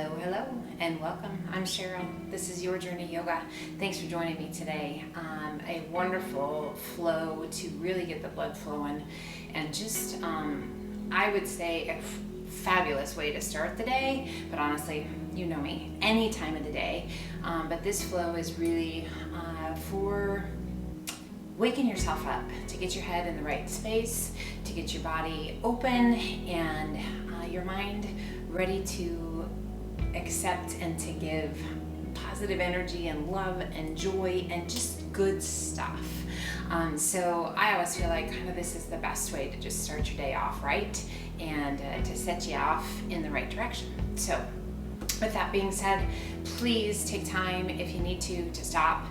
Hello, hello, and welcome. I'm Cheryl. This is Your Journey Yoga. Thanks for joining me today. A wonderful flow to really get the blood flowing, and just, I would say, a fabulous way to start the day. But honestly, you know me, any time of the day. But this flow is really for waking yourself up, to get your head in the right space, to get your body open and your mind ready to accept and to give positive energy and love and joy and just good stuff. So I always feel like kind of this is the best way to just start your day off right and to set you off in the right direction. So with that being said, please take time if you need to stop.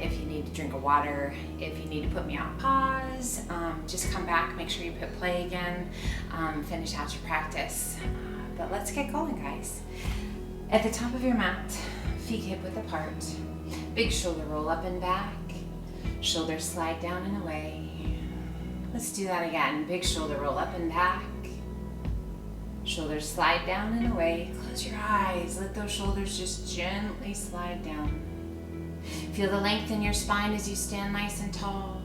If you need to drink a water, if you need to put me on pause, just come back, make sure you hit play again, finish out your practice. But let's get going, guys. At the top of your mat, feet hip width apart, big shoulder roll up and back, shoulders slide down and away. Let's do that again. Big shoulder roll up and back, shoulders slide down and away. Close your eyes, let those shoulders just gently slide down. Feel the length in your spine as you stand nice and tall.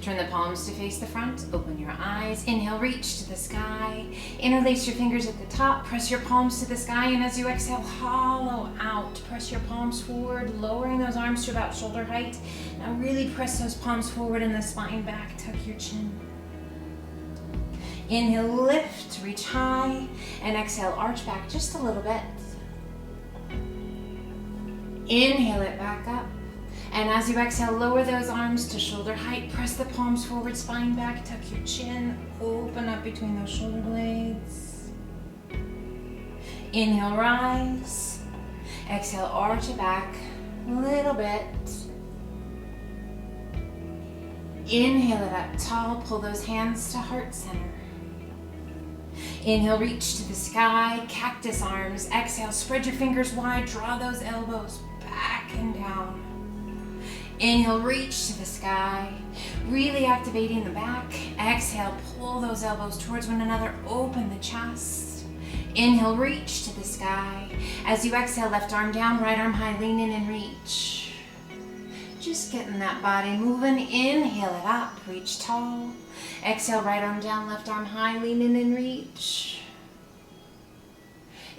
Turn the palms to face the front, open your eyes. Inhale, reach to the sky. Interlace your fingers at the top, press your palms to the sky, and as you exhale, hollow out. Press your palms forward, lowering those arms to about shoulder height. Now really press those palms forward and the spine back, tuck your chin. Inhale, lift, reach high, and exhale, arch back just a little bit. Inhale it back up. And as you exhale, lower those arms to shoulder height. Press the palms forward, spine back, tuck your chin. Open up between those shoulder blades. Inhale, rise. Exhale, arch it back a little bit. Inhale it up tall. Pull those hands to heart center. Inhale, reach to the sky, cactus arms. Exhale, spread your fingers wide. Draw those elbows back and down. Inhale, reach to the sky, really activating the back. Exhale, pull those elbows towards one another, open the chest. Inhale, reach to the sky. As you exhale, left arm down, right arm high, lean in and reach. Just getting that body moving. Inhale it up, reach tall. Exhale, right arm down, left arm high, lean in and reach.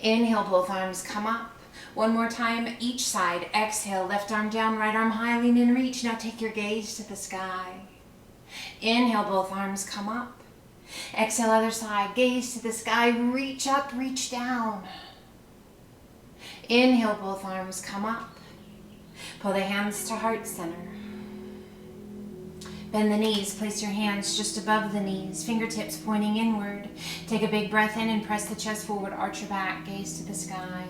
Inhale, both arms come up. One more time, each side. Exhale, left arm down, right arm high, lean in, reach. Now take your gaze to the sky. Inhale, both arms come up. Exhale, other side, gaze to the sky, reach up, reach down. Inhale, both arms come up. Pull the hands to heart center. Bend the knees, place your hands just above the knees, fingertips pointing inward. Take a big breath in and press the chest forward, arch your back, gaze to the sky.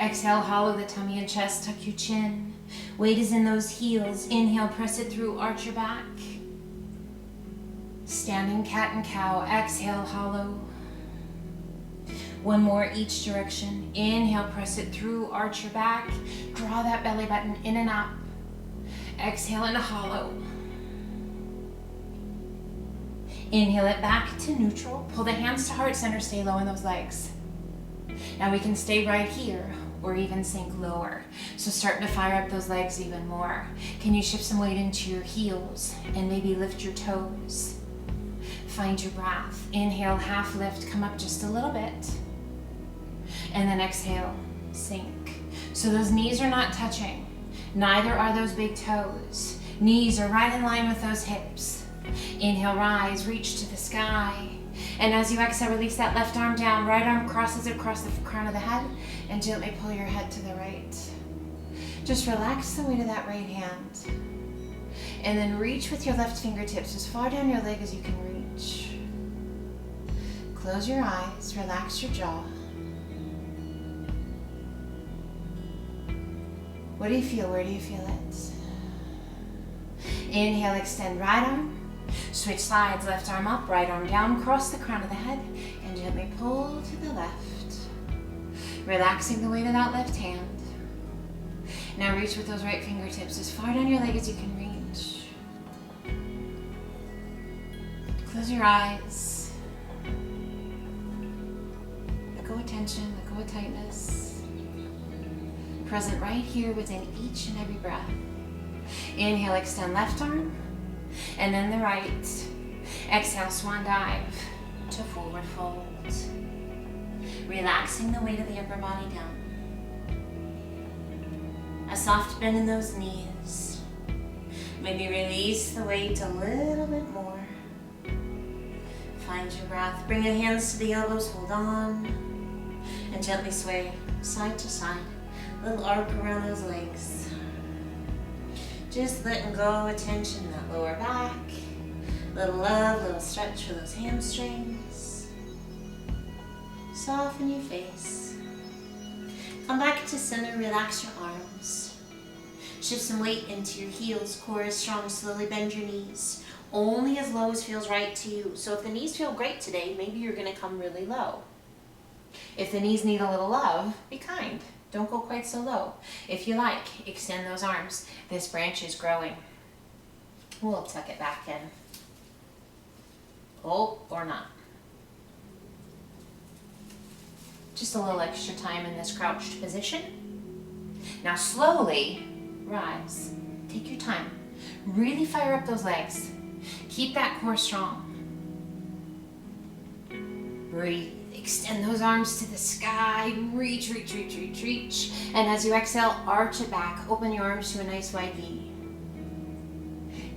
Exhale, hollow the tummy and chest, tuck your chin. Weight is in those heels. Inhale, press it through, arch your back. Standing cat and cow. Exhale, hollow. One more each direction. Inhale, press it through, arch your back. Draw that belly button in and up. Exhale and hollow. Inhale it back to neutral. Pull the hands to heart center, stay low in those legs. Now we can stay right here or even sink lower. So starting to fire up those legs even more. Can you shift some weight into your heels and maybe lift your toes? Find your breath. Inhale, half lift, come up just a little bit. And then exhale, sink. So those knees are not touching. Neither are those big toes. Knees are right in line with those hips. Inhale, rise, reach to the sky. And as you exhale, release that left arm down. Right arm crosses across the crown of the head and gently pull your head to the right. Just relax the weight of that right hand. And then reach with your left fingertips as far down your leg as you can reach. Close your eyes, relax your jaw. What do you feel? Where do you feel it? Inhale, extend right arm. Switch sides, left arm up, right arm down, cross the crown of the head, and gently pull to the left. Relaxing the weight of that left hand. Now reach with those right fingertips as far down your leg as you can reach. Close your eyes. Let go go of tension, let go of tightness. Present right here within each and every breath. Inhale, extend left arm, and then the right. Exhale, swan dive to forward fold. Relaxing the weight of the upper body down. A soft bend in those knees. Maybe release the weight a little bit more. Find your breath. Bring your hands to the elbows, hold on, and gently sway side to side. Little arc around those legs. Just letting go of tension in that lower back. Little love, little stretch for those hamstrings. Soften your face. Come back to center, relax your arms. Shift some weight into your heels, core is strong, slowly bend your knees. Only as low as feels right to you. So if the knees feel great today, maybe you're gonna come really low. If the knees need a little love, be kind. Don't go quite so low. If you like, extend those arms. This branch is growing. We'll tuck it back in. Oh, or not. Just a little extra time in this crouched position. Now slowly rise. Take your time. Really fire up those legs. Keep that core strong. Breathe. Extend those arms to the sky. Reach, reach, reach, reach, reach. And as you exhale, arch it back. Open your arms to a nice wide V.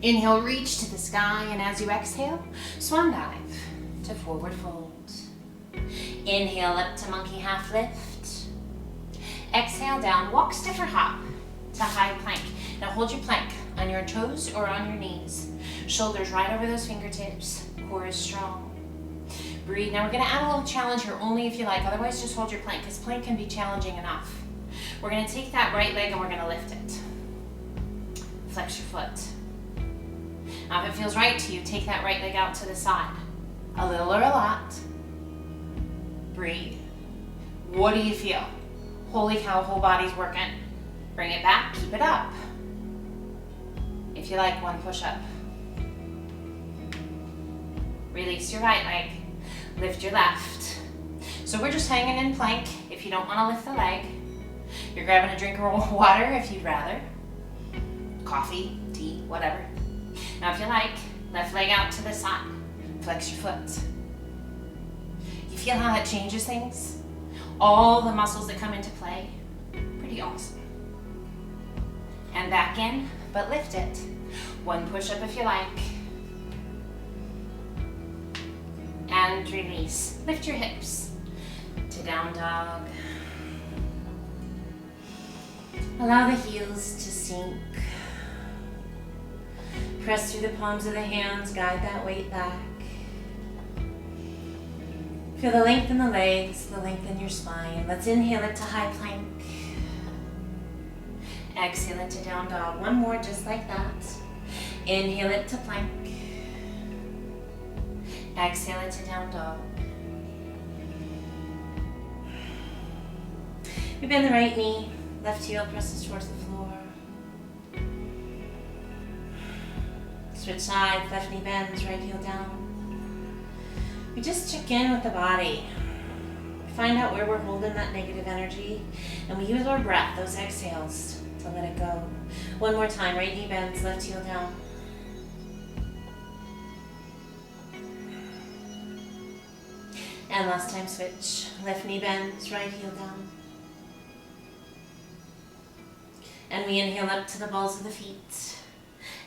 Inhale, reach to the sky. And as you exhale, swan dive to forward fold. Inhale up to monkey half lift. Exhale down, walk stiff or hop to high plank. Now hold your plank on your toes or on your knees. Shoulders right over those fingertips. Core is strong. Breathe. Now we're going to add a little challenge here only if you like. Otherwise just hold your plank because plank can be challenging enough. We're going to take that right leg and we're going to lift it. Flex your foot. Now if it feels right to you, take that right leg out to the side. A little or a lot. Breathe. What do you feel? Holy cow, whole body's working. Bring it back, keep it up. If you like, one push up. Release your right leg. Lift your left. So we're just hanging in plank. If you don't want to lift the leg, you're grabbing a drink of water if you'd rather. Coffee, tea, whatever. Now if you like, left leg out to the side. Flex your foot. You feel how that changes things? All the muscles that come into play. Pretty awesome. And back in, but lift it. One push up if you like. And release. Lift your hips to down dog. Allow the heels to sink. Press through the palms of the hands, guide that weight back. Feel the length in the legs, the length in your spine. Let's inhale it to high plank. Exhale it to down dog. One more just like that. Inhale it to plank. Exhale it to down dog. We bend the right knee, left heel presses towards the floor. Switch sides, left knee bends, right heel down. We just check in with the body. Find out where we're holding that negative energy, and we use our breath, those exhales, to let it go. One more time, right knee bends, left heel down. And last time, switch. Left knee bends, right heel down. And we inhale up to the balls of the feet.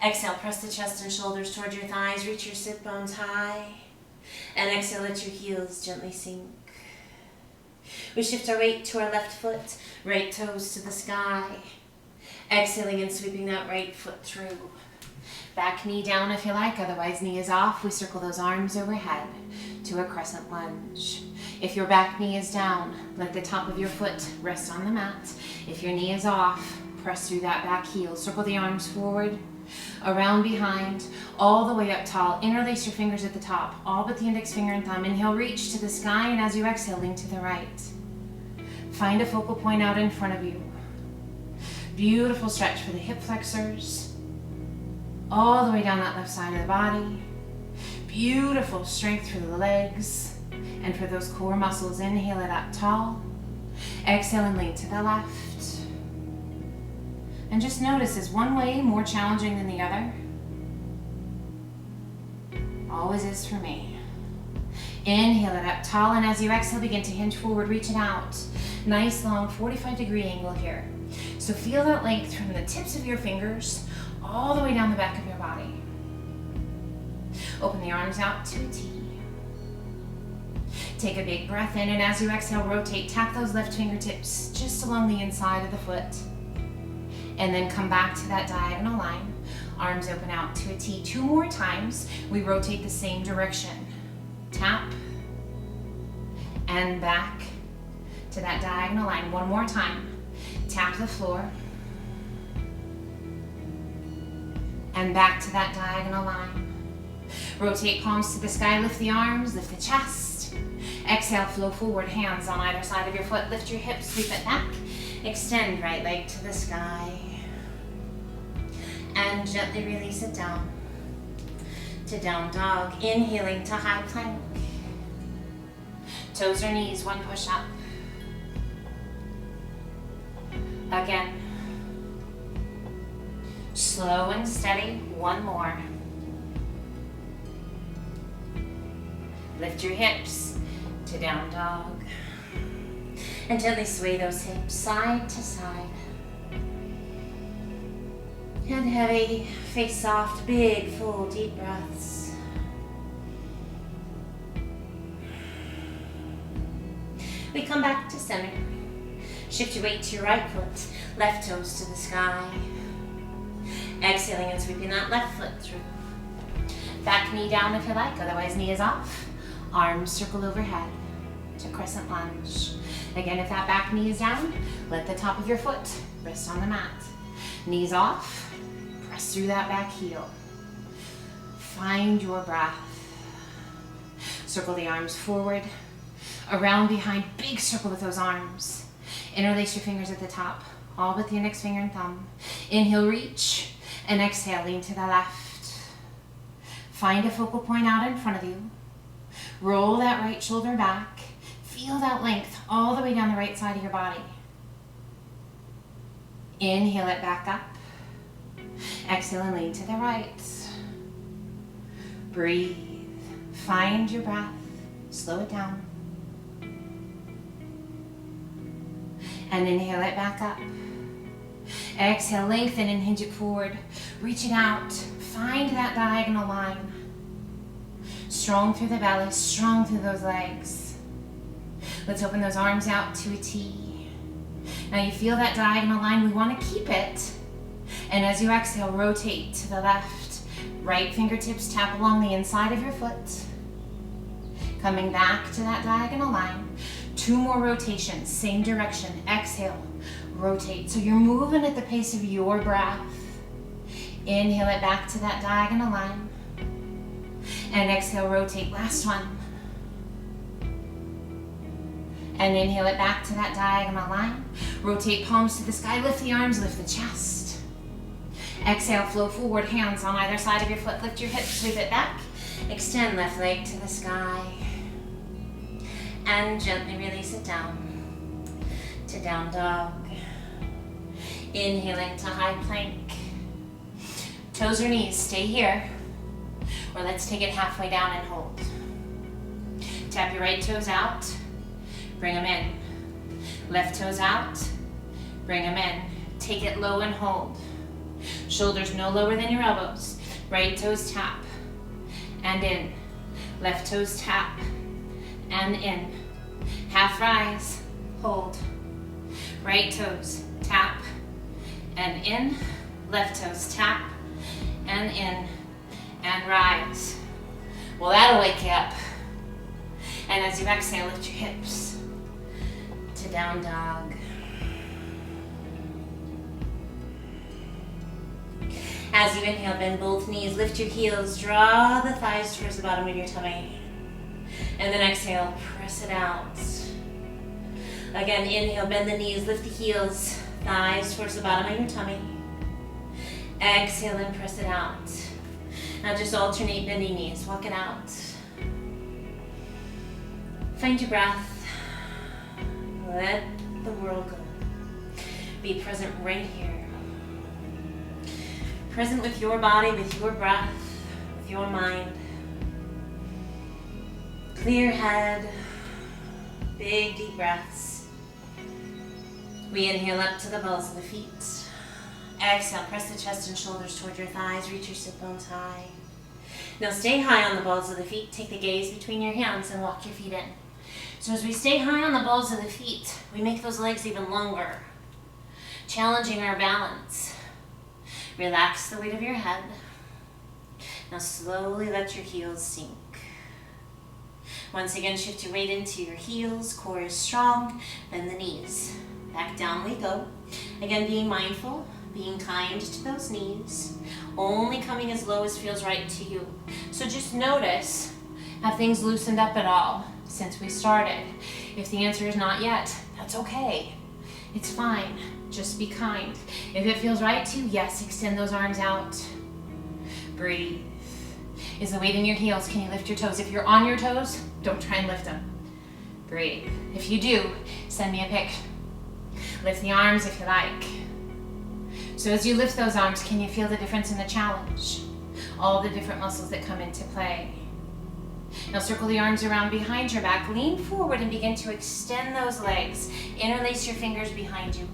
Exhale, press the chest and shoulders towards your thighs, reach your sit bones high. And exhale, let your heels gently sink. We shift our weight to our left foot, right toes to the sky. Exhaling and sweeping that right foot through. Back knee down if you like, otherwise knee is off. We circle those arms overhead to a crescent lunge. If your back knee is down, let the top of your foot rest on the mat. If your knee is off, press through that back heel. Circle the arms forward, around behind, all the way up tall. Interlace your fingers at the top, all but the index finger and thumb. Inhale, reach to the sky, and as you exhale, lean to the right. Find a focal point out in front of you. Beautiful stretch for the hip flexors, all the way down that left side of the body. Beautiful strength for the legs. And for those core muscles, inhale it up tall. Exhale and lean to the left. And just notice, is one way more challenging than the other? Always is for me. Inhale it up tall, and as you exhale, begin to hinge forward, reach it out. Nice long 45-degree angle here. So feel that length from the tips of your fingers all the way down the back of your body. Open the arms out to a T. Take a big breath in, and as you exhale, rotate. Tap those left fingertips just along the inside of the foot. And then come back to that diagonal line. Arms open out to a T. 2 more times. We rotate the same direction. Tap. And back to that diagonal line. 1 more time. Tap the floor. And back to that diagonal line. Rotate palms to the sky. Lift the arms. Lift the chest. Exhale, flow forward. Hands on either side of your foot. Lift your hips. Sweep it back. Extend right leg to the sky. And gently release it down to down dog. Inhaling to high plank. Toes or knees, 1 push up. Again. Slow and steady, 1 more. Lift your hips to down dog. And gently sway those hips side to side. Head heavy, face soft, big, full, deep breaths. We come back to center. Shift your weight to your right foot, left toes to the sky. Exhaling and sweeping that left foot through. Back knee down if you like, otherwise knee is off. Arms circle overhead to crescent lunge. Again, if that back knee is down, let the top of your foot rest on the mat. Knees off. Press through that back heel. Find your breath. Circle the arms forward, around behind, big circle with those arms. Interlace your fingers at the top, all but the index finger and thumb. Inhale, reach, and exhale, lean to the left. Find a focal point out in front of you. Roll that right shoulder back. Feel that length all the way down the right side of your body. Inhale it back up. Exhale and lean to the right. Breathe. Find your breath. Slow it down. And inhale it back up. Exhale, lengthen and hinge it forward. Reach it out. Find that diagonal line. Strong through the belly, strong through those legs. Let's open those arms out to a T. Now you feel that diagonal line. We want to keep it. And as you exhale, rotate to the left. Right fingertips tap along the inside of your foot. Coming back to that diagonal line. 2 more rotations, same direction. Exhale, rotate. So you're moving at the pace of your breath. Inhale it back to that diagonal line. And exhale, rotate. Last one. And inhale it back to that diagonal line. Rotate palms to the sky. Lift the arms, lift the chest. Exhale, flow forward, hands on either side of your foot. Lift your hips, sweep it back. Extend left leg to the sky. And gently release it down to down dog. Inhaling to high plank. Toes or knees, stay here. Or let's take it halfway down and hold. Tap your right toes out. Bring them in. Left toes out. Bring them in. Take it low and hold. Shoulders no lower than your elbows. Right toes tap and in. Left toes tap and in. Half rise, hold. Right toes tap and in. Left toes tap and in and rise. Well, that'll wake you up. And as you exhale, lift your hips to down dog. As you inhale, bend both knees, lift your heels, draw the thighs towards the bottom of your tummy. And then exhale, press it out. Again, inhale, bend the knees, lift the heels, thighs towards the bottom of your tummy. Exhale and press it out. Now just alternate bending knees, walk it out. Find your breath. Let the world go. Be present right here. Present with your body, with your breath, with your mind. Clear head. Big deep breaths. We inhale up to the balls of the feet. Exhale, press the chest and shoulders toward your thighs. Reach your sit bones high. Now stay high on the balls of the feet. Take the gaze between your hands and walk your feet in. So as we stay high on the balls of the feet, we make those legs even longer, challenging our balance. Relax the weight of your head. Now slowly let your heels sink. Once again, shift your weight into your heels. Core is strong. Bend the knees. Back down we go. Again, being mindful, being kind to those knees. Only coming as low as feels right to you. So just notice, have things loosened up at all since we started? If the answer is not yet, that's okay. It's fine. Just be kind. If it feels right to you, yes, extend those arms out. Breathe. Is the weight in your heels? Can you lift your toes? If you're on your toes, don't try and lift them. Breathe. If you do, send me a pic. Lift the arms if you like. So as you lift those arms, can you feel the difference in the challenge? All the different muscles that come into play. Now circle the arms around behind your back. Lean forward and begin to extend those legs. Interlace your fingers behind you.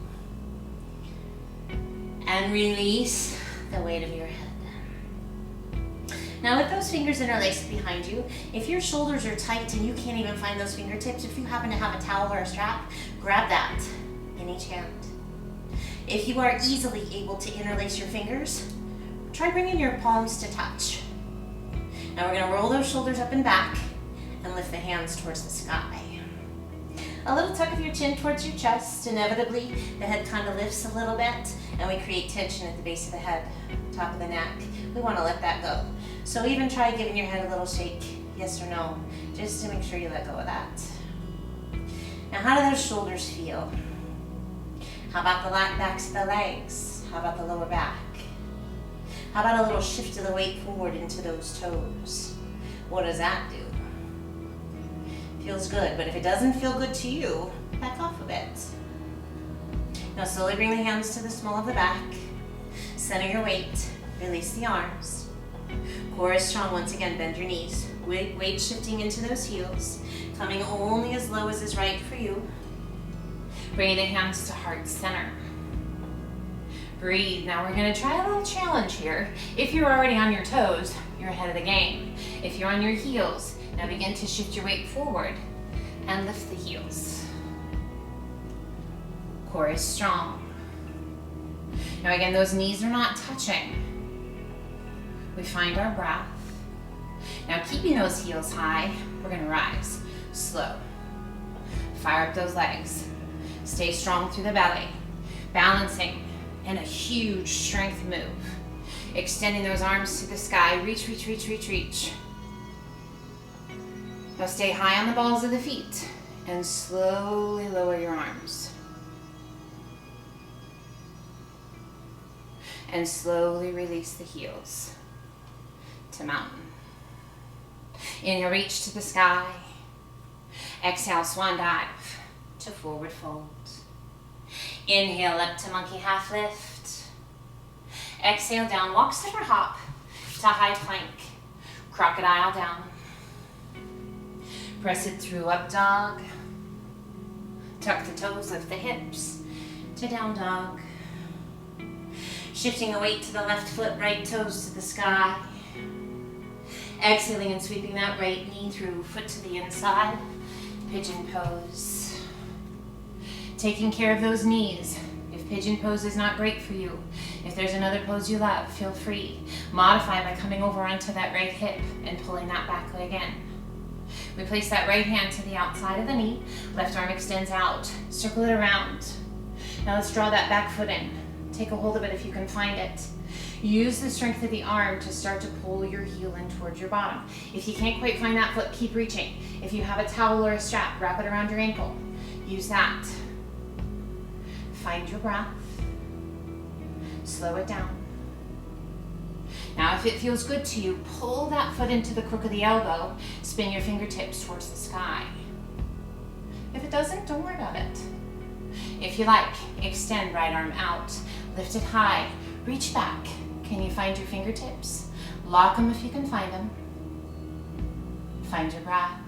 And release the weight of your head. Now with those fingers interlaced behind you, if your shoulders are tight and you can't even find those fingertips, if you happen to have a towel or a strap, grab that in each hand. If you are easily able to interlace your fingers, try bringing your palms to touch. Now we're gonna roll those shoulders up and back and lift the hands towards the sky. A little tuck of your chin towards your chest. Inevitably, the head kind of lifts a little bit and we create tension at the base of the head, top of the neck. We wanna let that go. So even try giving your head a little shake, yes or no, just to make sure you let go of that. Now how do those shoulders feel? How about the backs of the legs? How about the lower back? How about a little shift of the weight forward into those toes? What does that do? Feels good, but if it doesn't feel good to you, back off a bit. Now slowly bring the hands to the small of the back. Center your weight, release the arms. Core is strong. Once again, bend your knees. Weight shifting into those heels, coming only as low as is right for you. Bring the hands to heart center. Breathe. Now we're gonna try a little challenge here. If you're already on your toes, you're ahead of the game. If you're on your heels, now begin to shift your weight forward and lift the heels. Core is strong. Now again, those knees are not touching. We find our breath. Now keeping those heels high, we're gonna rise. Slow. Fire up those legs. Stay strong through the belly. Balancing in a huge strength move. Extending those arms to the sky. Reach, reach, reach, reach, reach. Now stay high on the balls of the feet and slowly lower your arms. And slowly release the heels to mountain. Inhale, reach to the sky. Exhale, swan dive to forward fold. Inhale up to monkey half lift. Exhale down, walk, sit, or hop to high plank. Crocodile down. Press it through up dog. Tuck the toes, lift the hips to down dog. Shifting the weight to the left foot, right toes to the sky. Exhaling and sweeping that right knee through, foot to the inside. Pigeon pose. Taking care of those knees. If pigeon pose is not great for you, if there's another pose you love, feel free. Modify by coming over onto that right hip and pulling that back leg in. We place that right hand to the outside of the knee. Left arm extends out. Circle it around. Now let's draw that back foot in. Take a hold of it if you can find it. Use the strength of the arm to start to pull your heel in towards your bottom. If you can't quite find that foot, keep reaching. If you have a towel or a strap, wrap it around your ankle. Use that. Find your breath. Slow it down. Now if it feels good to you, pull that foot into the crook of the elbow. Spin your fingertips towards the sky. If it doesn't, don't worry about it. If you like, extend right arm out, lift it high, reach back. Can you find your fingertips? Lock them if you can find them. Find your breath.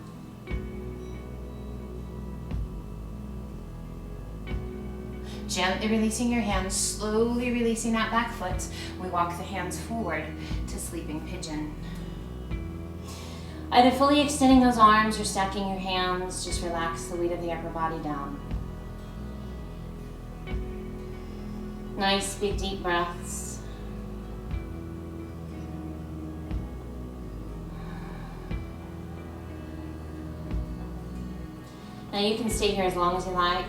Gently releasing your hands, slowly releasing that back foot. We walk the hands forward to sleeping pigeon. Either fully extending those arms or stacking your hands, just relax the weight of the upper body down. Nice big deep breaths. Now you can stay here as long as you like.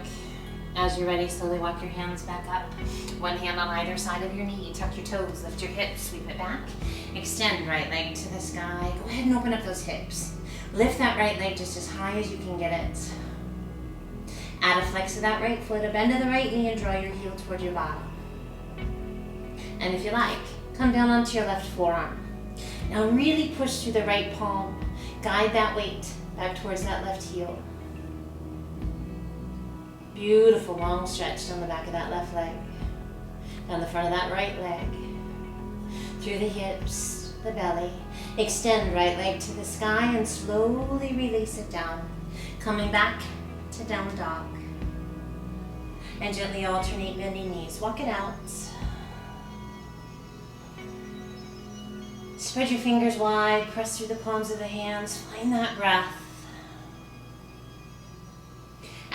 As you're ready, slowly walk your hands back up. One hand on either side of your knee. Tuck your toes, lift your hips, sweep it back. Extend right leg to the sky. Go ahead and open up those hips. Lift that right leg just as high as you can get it. Add a flex of that right foot, a bend of the right knee, and draw your heel toward your bottom. And if you like, come down onto your left forearm. Now really push through the right palm. Guide that weight back towards that left heel. Beautiful long stretch down the back of that left leg. Down the front of that right leg. Through the hips, the belly. Extend right leg to the sky and slowly release it down. Coming back to down dog. And gently alternate bending knees. Walk it out. Spread your fingers wide. Press through the palms of the hands. Find that breath.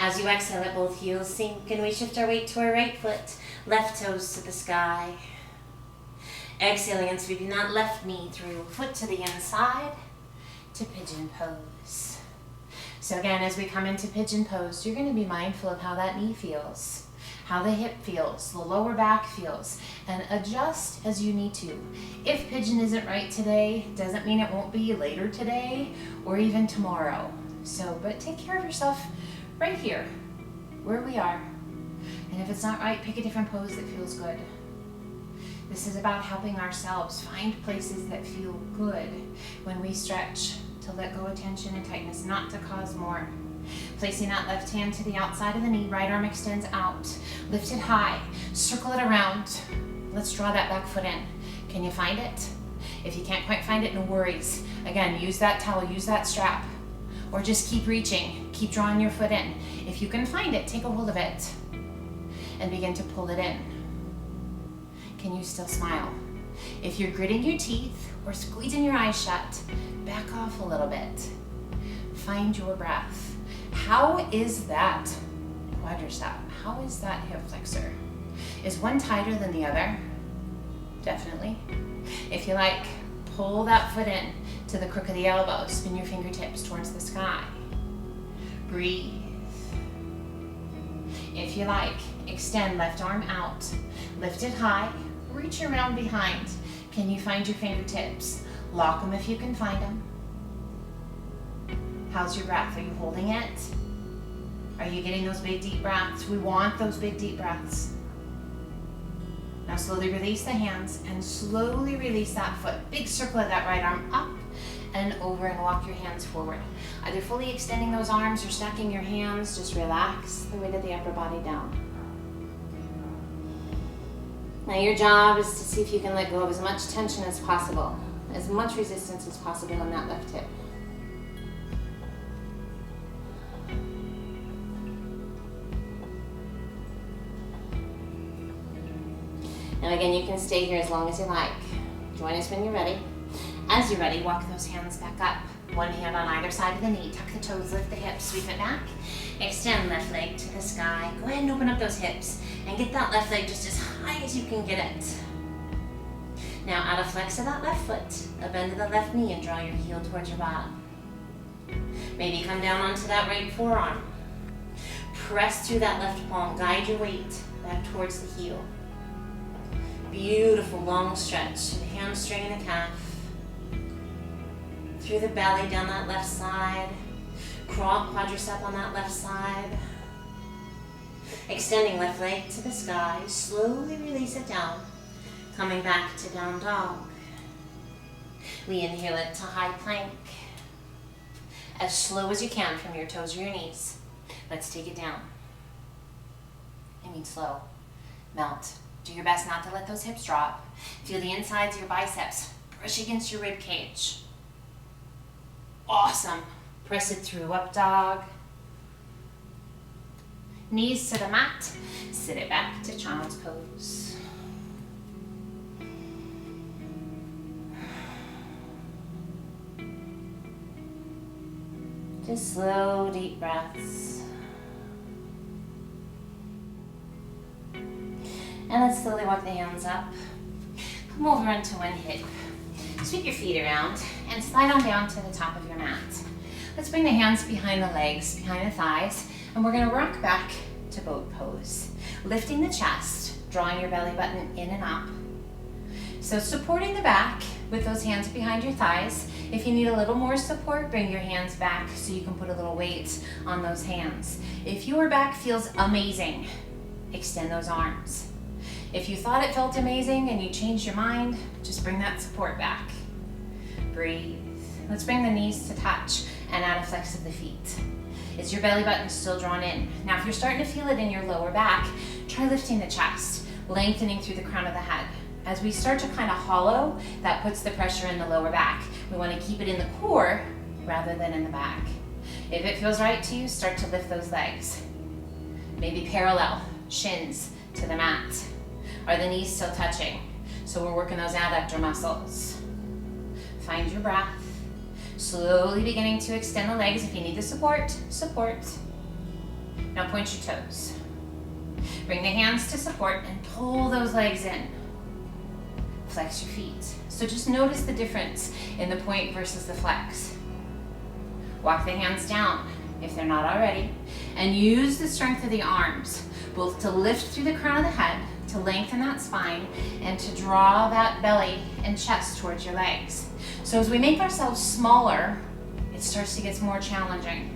As you exhale, let both heels sink, and we shift our weight to our right foot, left toes to the sky. Exhaling and sweeping that left knee through, foot to the inside, to Pigeon Pose. So again, as we come into Pigeon Pose, you're going to be mindful of how that knee feels, how the hip feels, the lower back feels, and adjust as you need to. If Pigeon isn't right today, doesn't mean it won't be later today or even tomorrow. But take care of yourself right here, where we are. And if it's not right, pick a different pose that feels good. This is about helping ourselves find places that feel good when we stretch, to let go of tension and tightness, not to cause more. Placing that left hand to the outside of the knee, right arm extends out. Lift it high, circle it around. Let's draw that back foot in. Can you find it? If you can't quite find it, no worries. Again, use that towel, use that strap. Or just keep reaching, keep drawing your foot in. If you can find it, take a hold of it and begin to pull it in. Can you still smile? If you're gritting your teeth or squeezing your eyes shut, back off a little bit. Find your breath. How is that quadricep? How is that hip flexor? Is one tighter than the other? Definitely. If you like, pull that foot in to the crook of the elbow. Spin your fingertips towards the sky. Breathe. If you like, extend left arm out. Lift it high. Reach around behind. Can you find your fingertips? Lock them if you can find them. How's your breath? Are you holding it? Are you getting those big deep breaths? We want those big deep breaths. Now slowly release the hands and slowly release that foot. Big circle of that right arm up and over, and walk your hands forward. Either fully extending those arms or stacking your hands, just relax the weight of the upper body down. Now your job is to see if you can let go of as much tension as possible, as much resistance as possible on that left hip. Now again, you can stay here as long as you like. Join us when you're ready. As you're ready, walk those hands back up. One hand on either side of the knee. Tuck the toes, lift the hips, sweep it back. Extend left leg to the sky. Go ahead and open up those hips and get that left leg just as high as you can get it. Now add a flex of that left foot, a bend of the left knee, and draw your heel towards your bottom. Maybe come down onto that right forearm. Press through that left palm. Guide your weight back towards the heel. Beautiful long stretch to the hamstring and the calf. Through the belly, down that left side. Crawl quadricep on that left side. Extending left leg to the sky. Slowly release it down. Coming back to down dog. We inhale it to high plank. As slow as you can from your toes or your knees. Let's take it down. I mean slow. Melt. Do your best not to let those hips drop. Feel the insides of your biceps brush against your rib cage. Awesome. Press it through, up dog. Knees to the mat. Sit it back to child's pose. Just slow, deep breaths. And let's slowly walk the hands up. Come over onto one hip. Sweep your feet around and slide on down to the top of your mat. Let's bring the hands behind the legs, behind the thighs, and we're gonna rock back to boat pose. Lifting the chest, drawing your belly button in and up. So supporting the back with those hands behind your thighs. If you need a little more support, bring your hands back so you can put a little weight on those hands. If your back feels amazing, extend those arms. If you thought it felt amazing and you changed your mind, just bring that support back. Breathe. Let's bring the knees to touch and add a flex of the feet. Is your belly button still drawn in? Now, if you're starting to feel it in your lower back, try lifting the chest, lengthening through the crown of the head. As we start to kind of hollow, that puts the pressure in the lower back. We want to keep it in the core rather than in the back. If it feels right to you, start to lift those legs. Maybe parallel, shins to the mat. Are the knees still touching? So we're working those adductor muscles. Find your breath. Slowly beginning to extend the legs. If you need the support, support. Now point your toes. Bring the hands to support and pull those legs in. Flex your feet. So just notice the difference in the point versus the flex. Walk the hands down if they're not already, and use the strength of the arms, both to lift through the crown of the head, to lengthen that spine, and to draw that belly and chest towards your legs. So as we make ourselves smaller, it starts to get more challenging.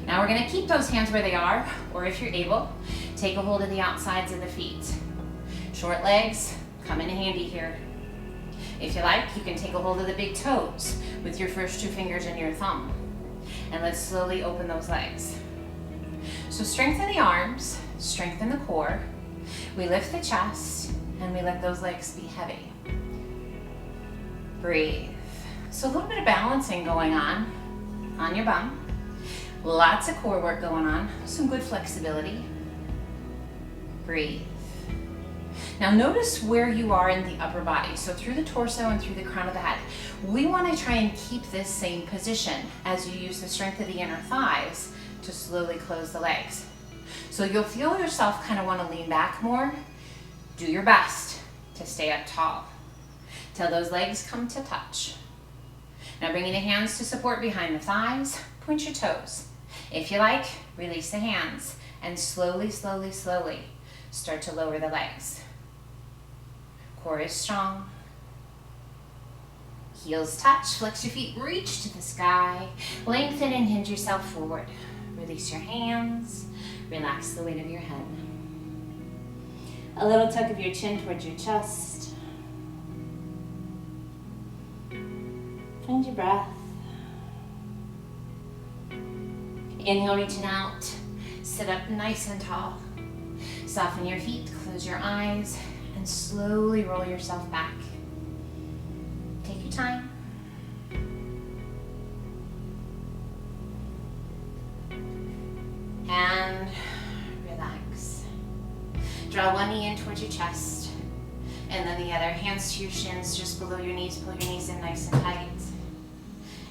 Now we're gonna keep those hands where they are, or if you're able, take a hold of the outsides of the feet. Short legs come in handy here. If you like, you can take a hold of the big toes with your first two fingers and your thumb. And let's slowly open those legs. So strengthen the arms, strengthen the core. We lift the chest and we let those legs be heavy. Breathe. So a little bit of balancing going on your bum. Lots of core work going on, some good flexibility. Breathe. Now notice where you are in the upper body, so through the torso and through the crown of the head. We want to try and keep this same position as you use the strength of the inner thighs to slowly close the legs. So you'll feel yourself kind of want to lean back more. Do your best to stay up tall till those legs come to touch. Now bringing the hands to support behind the thighs, point your toes. If you like, release the hands and slowly, slowly, slowly start to lower the legs. Core is strong. Heels touch, flex your feet, reach to the sky. Lengthen and hinge yourself forward. Release your hands, relax the weight of your head. A little tuck of your chin towards your chest. Find your breath. Inhale, reaching out. Sit up nice and tall. Soften your feet, close your eyes, and slowly roll yourself back. Take your time. And relax. Draw one knee in towards your chest, and then the other. Hands to your shins, just below your knees. Pull your knees in nice and tight.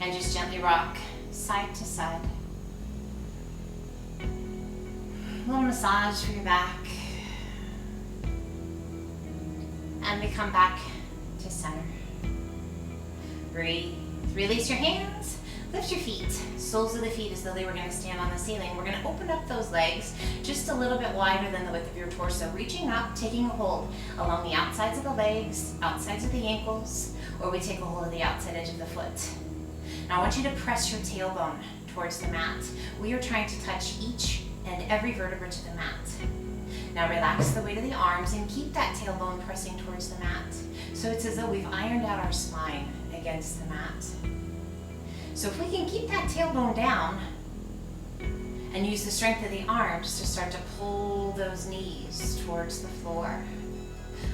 And just gently rock side to side. A little massage for your back. And we come back to center. Breathe. Release your hands. Lift your feet. Soles of the feet as though they were going to stand on the ceiling. We're going to open up those legs just a little bit wider than the width of your torso. Reaching up, taking a hold along the outsides of the legs, outsides of the ankles, or we take a hold of the outside edge of the foot. Now I want you to press your tailbone towards the mat. We are trying to touch each and every vertebra to the mat. Now relax the weight of the arms and keep that tailbone pressing towards the mat. So it's as though we've ironed out our spine against the mat. So if we can keep that tailbone down And use the strength of the arms to start to pull those knees towards the floor.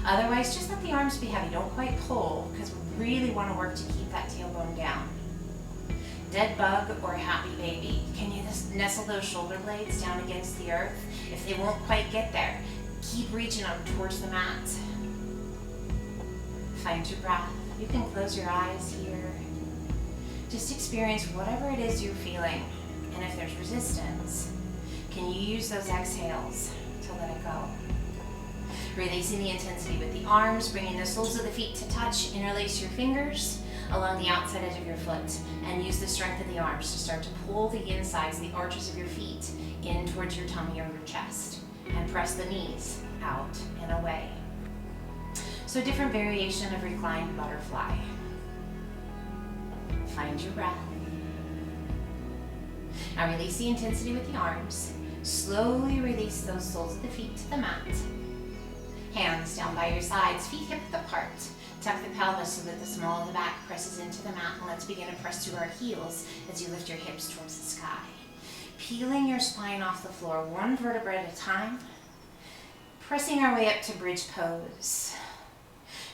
Otherwise, just let the arms be heavy. Don't quite pull, because we really want to work to keep that tailbone down. Dead bug or happy baby. Can you just nestle those shoulder blades down against the earth? If they won't quite get there, keep reaching them towards the mat. Find your breath. You can close your eyes here. Just experience whatever it is you're feeling. And if there's resistance, can you use those exhales to let it go? Releasing the intensity with the arms, bringing the soles of the feet to touch. Interlace your fingers along the outside edge of your foot and use the strength of the arms to start to pull the insides, the arches of your feet in towards your tummy or your chest, and press the knees out and away. So a different variation of reclined butterfly. Find your breath. Now release the intensity with the arms. Slowly release those soles of the feet to the mat. Hands down by your sides, feet hip width apart. Tuck the pelvis so that the small of the back presses into the mat, and let's begin to press through our heels as you lift your hips towards the sky. Peeling your spine off the floor, one vertebra at a time. Pressing our way up to bridge pose.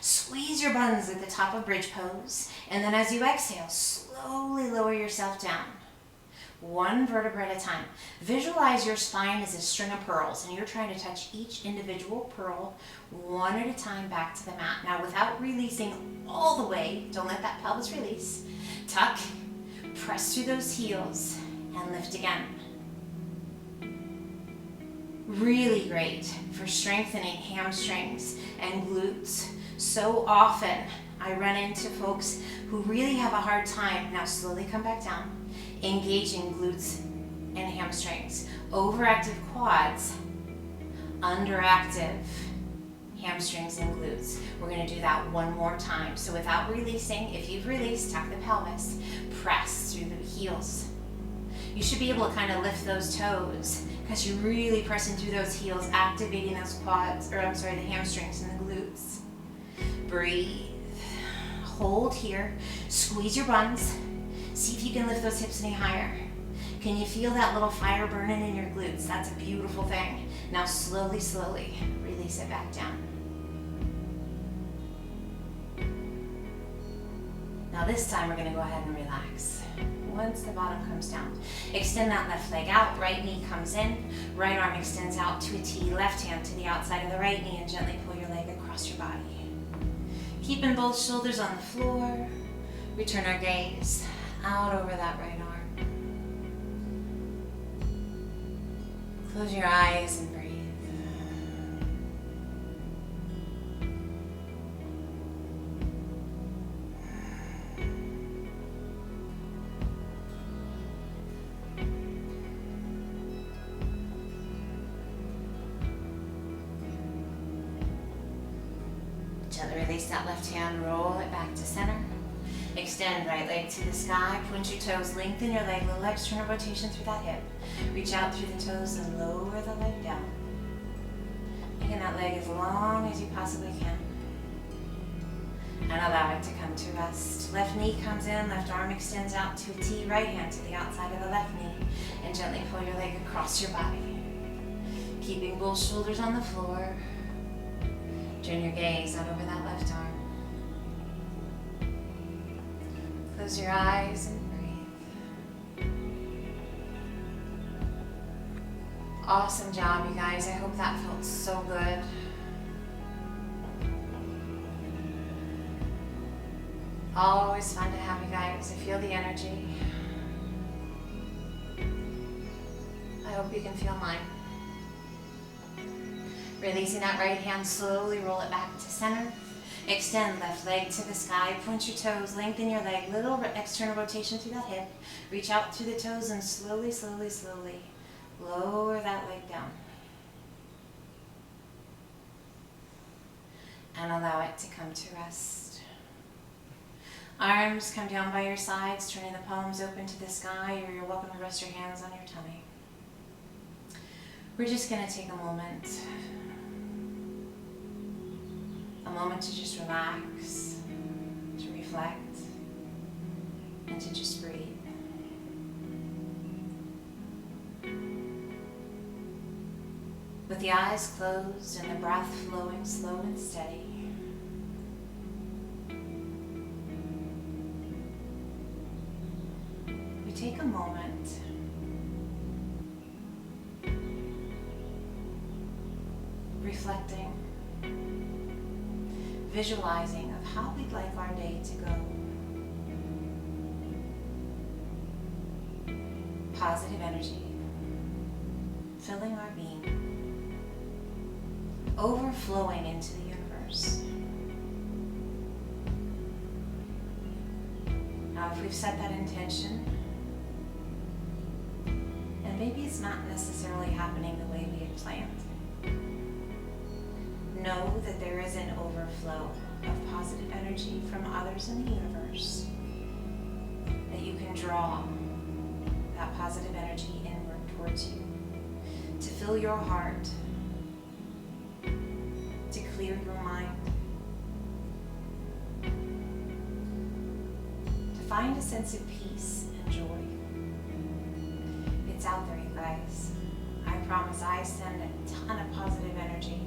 Squeeze your buns at the top of bridge pose, and then as you exhale, slowly lower yourself down. One vertebra at a time. Visualize your spine as a string of pearls, and you're trying to touch each individual pearl one at a time back to the mat. Now, without releasing all the way, don't let that pelvis release. Tuck, press through those heels, and lift again. Really great for strengthening hamstrings and glutes. So often, I run into folks who really have a hard time. Now, slowly come back down. Engaging glutes and hamstrings. Overactive quads, underactive hamstrings and glutes. We're going to do that one more time. So without releasing, if you've released, tuck the pelvis, press through the heels. You should be able to kind of lift those toes because you're really pressing through those heels, activating those quads, the hamstrings and the glutes. Breathe. Hold here. Squeeze your buns. See if you can lift those hips any higher. Can you feel that little fire burning in your glutes? That's a beautiful thing. Now slowly, slowly release it back down. Now this time we're going to go ahead and relax. Once the bottom comes down, extend that left leg out, right knee comes in, right arm extends out to a T, left hand to the outside of the right knee, and gently pull your leg across your body. Keeping both shoulders on the floor, return our gaze out over that right arm. Close your eyes and breathe. Gently release that left hand, roll it back to center. Extend right leg to the sky, point your toes, lengthen your leg, little external rotation through that hip. Reach out through the toes and lower the leg down. Making that leg as long as you possibly can. And allow it to come to rest. Left knee comes in, left arm extends out to a T, right hand to the outside of the left knee, and gently pull your leg across your body. Keeping both shoulders on the floor. Turn your gaze out over that left arm. Close your eyes and breathe. Awesome job, you guys. I hope that felt so good. Always fun to have you guys. I feel the energy. I hope you can feel mine. Releasing that right hand, slowly roll it back to center. Extend left leg to the sky, point your toes, lengthen your leg, little external rotation through that hip. Reach out through the toes and slowly, slowly, slowly lower that leg down. And allow it to come to rest. Arms come down by your sides, turning the palms open to the sky, or you're welcome to rest your hands on your tummy. We're just going to take a moment to just relax, to reflect, and to just breathe. With the eyes closed and the breath flowing slow and steady, we take a moment reflecting, visualizing of how we'd like our day to go. Positive energy filling our being, overflowing into the universe. Now, if we've set that intention, and maybe it's not necessarily happening the way we had planned, know that there is an overflow of positive energy from others in the universe, that you can draw that positive energy inward towards you, to fill your heart, to clear your mind, to find a sense of peace and joy. It's out there, you guys. I promise I send a ton of positive energy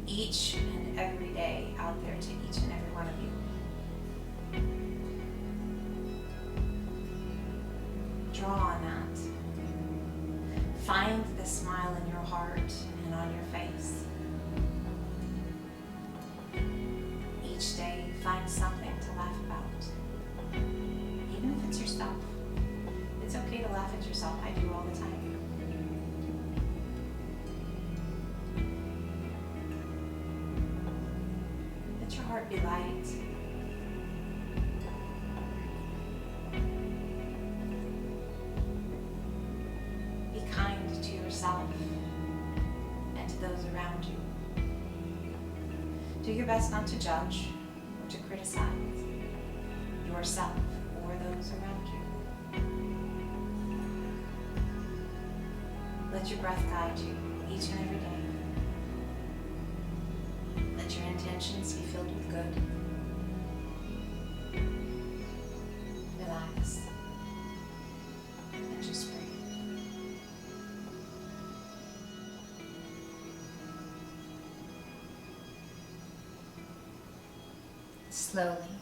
each and every day out there to each and every one of you. Draw on that. Find the smile in your heart and on your face. Each day, find something to laugh about. Even if it's yourself. It's okay to laugh at yourself. I do all the time. Let your heart be light. Yourself and to those around you. Do your best not to judge or to criticize yourself or those around you. Let your breath guide you each and every day. Let your intentions be filled with good. Relax and just breathe. Slowly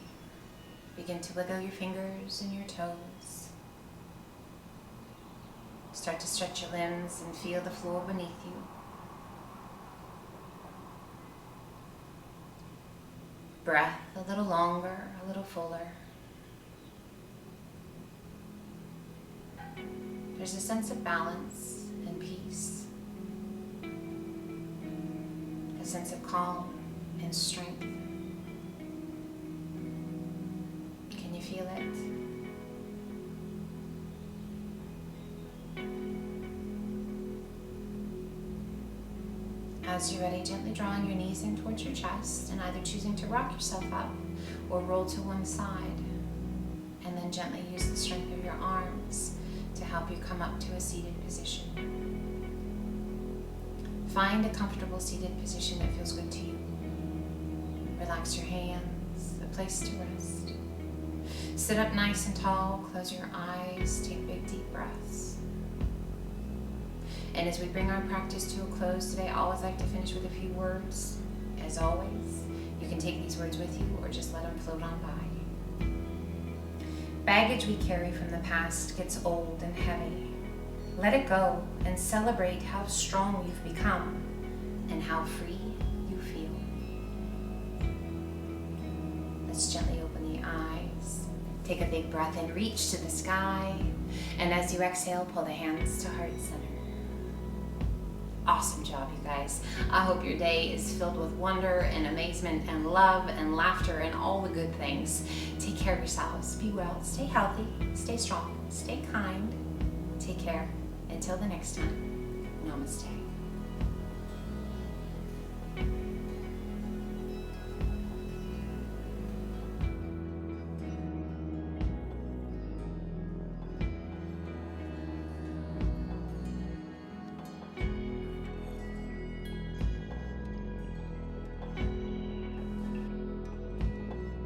begin to wiggle your fingers and your toes. Start to stretch your limbs and feel the floor beneath you. Breath a little longer, a little fuller. There's a sense of balance and peace, a sense of calm and strength. Feel it. As you're ready, gently drawing your knees in towards your chest and either choosing to rock yourself up or roll to one side. And then gently use the strength of your arms to help you come up to a seated position. Find a comfortable seated position that feels good to you. Relax your hands, a place to rest. Sit up nice and tall, close your eyes, take big deep breaths. And as we bring our practice to a close today, I always like to finish with a few words. As always, you can take these words with you or just let them float on by. Baggage we carry from the past gets old and heavy. Let it go and celebrate how strong you've become and how free you feel. Let's gently open the eyes. Take a big breath in, reach to the sky, and as you exhale, pull the hands to heart center. Awesome job, you guys. I hope your day is filled with wonder and amazement and love and laughter and all the good things. Take care of yourselves. Be well. Stay healthy. Stay strong. Stay kind. Take care. Until the next time, namaste.